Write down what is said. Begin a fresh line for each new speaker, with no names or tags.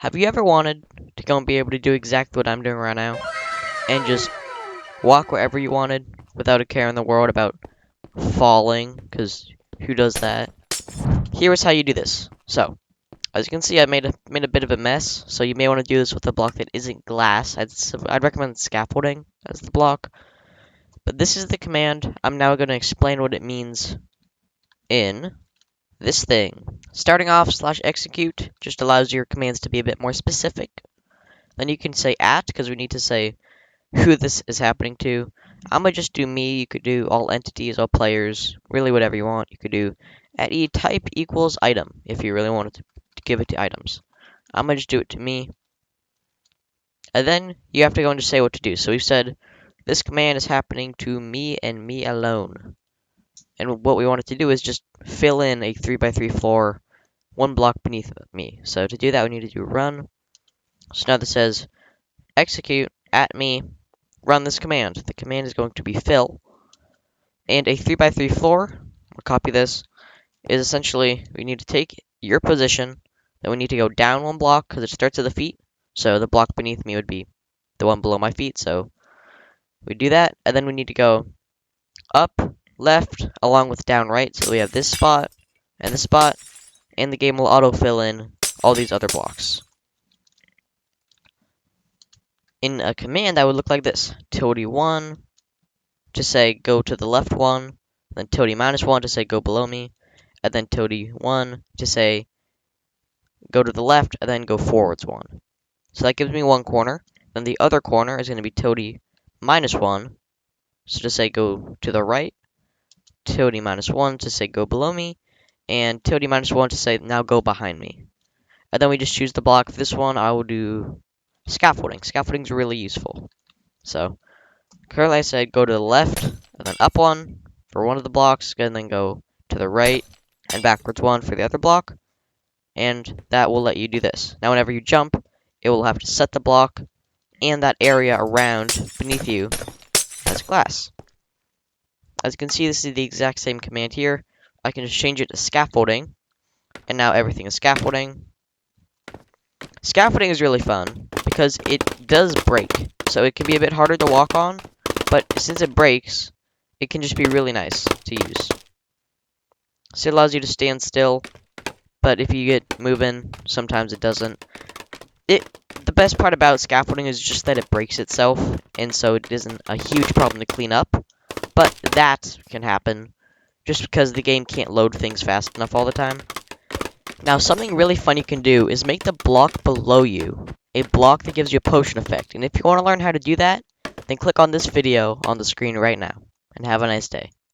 Have you ever wanted to go and be able to do exactly what I'm doing right now and just walk wherever you wanted without a care in the world about falling? Because who does that? Here is how you do this. So, as you can see, I made a bit of a mess. So you may want to do this with a block that isn't glass. I'd recommend scaffolding as the block. But this is the command. I'm now going to explain what it means in this thing. Starting off, /execute just allows your commands to be a bit more specific. Then you can say @ because we need to say who this is happening to. I'm going to just do me. You could do all entities, all players, really whatever you want. You could do @e type equals item if you really wanted to give it to items. I'm going to just do it to me. And then you have to go and just say what to do. So we've said this command is happening to me and me alone. And what we want it to do is just fill in a 3x3 floor, one block beneath me. So to do that, we need to do run. So now this says execute @me, run this command. The command is going to be fill. And a 3x3 floor, we'll copy this, is essentially we need to take your position, then we need to go down one block because it starts at the feet. So the block beneath me would be the one below my feet. So we do that, and then we need to go up, left, along with down right. So we have this spot, and the game will auto fill in all these other blocks. In a command, that would look like this. tilde1 to say go to the left one, then tilde -1 to say go below me, and then tilde1 to say go to the left, and then go forwards one. So that gives me one corner. Then the other corner is going to be tilde -1, so to say go to the right, tilde -1 to say go below me, and tilde -1 to say now go behind me. And then we just choose the block. For this one, I will do scaffolding. Scaffolding is really useful. So currently I said go to the left, and then up one for one of the blocks, and then go to the right and backwards one for the other block. And that will let you do this. Now whenever you jump, it will have to set the block and that area around beneath you as glass. As you can see, this is the exact same command here. I can just change it to scaffolding, and now everything is scaffolding. Scaffolding is really fun because it does break, so it can be a bit harder to walk on, but since it breaks, it can just be really nice to use. So it allows you to stand still, but if you get moving, sometimes it doesn't. The best part about scaffolding is just that it breaks itself, and so it isn't a huge problem to clean up. But that can happen just because the game can't load things fast enough all the time. Now, something really fun you can do is make the block below you a block that gives you a potion effect. And if you want to learn how to do that, then click on this video on the screen right now. And have a nice day.